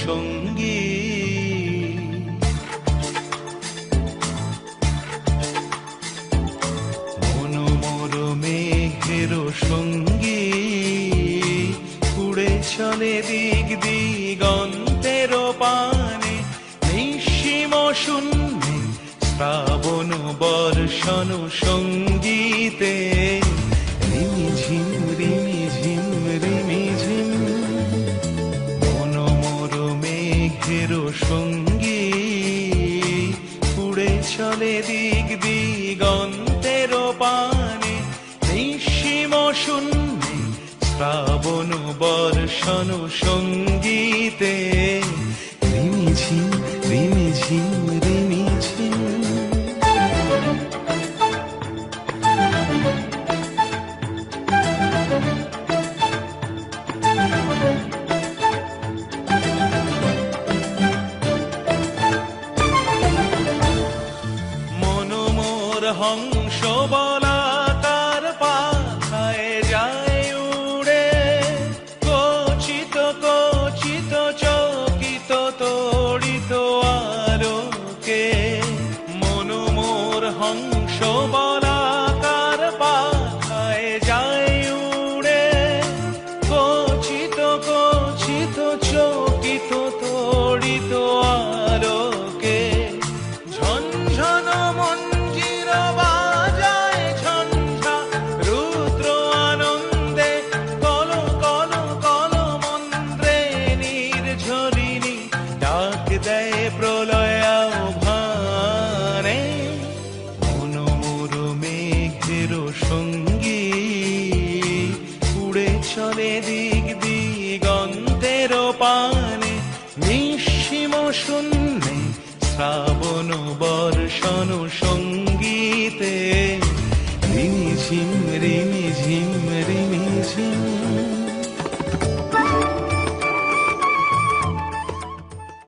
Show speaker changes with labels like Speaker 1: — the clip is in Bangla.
Speaker 1: সঙ্গী। মনোমর মেঘের সঙ্গী, উড়ে চলে দিক দিগন্তের পানে, নিঃসীম শূন্যে শ্রাবণ বর্ষণ সঙ্গীতে। রিমিঝিম রিমিঝিম রিমিঝিম, মনোমর মেঘের সঙ্গী, উড়ে চলে দিক দিগন্তের পানে, নিঃসীম শূন্যে শ্রাবণ বর্ষণ সঙ্গীতে। রিমিঝিম রিমিঝিম রিমিঝিম। মনোমর হংস বলাকার পাখায় যায় উড়ে, কচিত কচিত চকিত তড়িত আলোকে। মনোমর হংস বলাকার পাখায় যায় উড়ে, কচিত কচিত চকিত তড়িত আলোকে। ঝনঝন মঞ্জির বাজায় ঝঞ্ঝা রুদ্র আনন্দে, কল কল কল মন্ত্রে নির্ঝরিণী ডাক দেয় প্রলয় আহ্বানে। মনোমর মেঘের সঙ্গী, উড়ে চলে দিক দিগন্তের পানে, নিঃসীম শূন্যে শ্রাবণ বর্ষণ সঙ্গীতে। রিমিঝিম রিমিঝিম রিমিঝিম।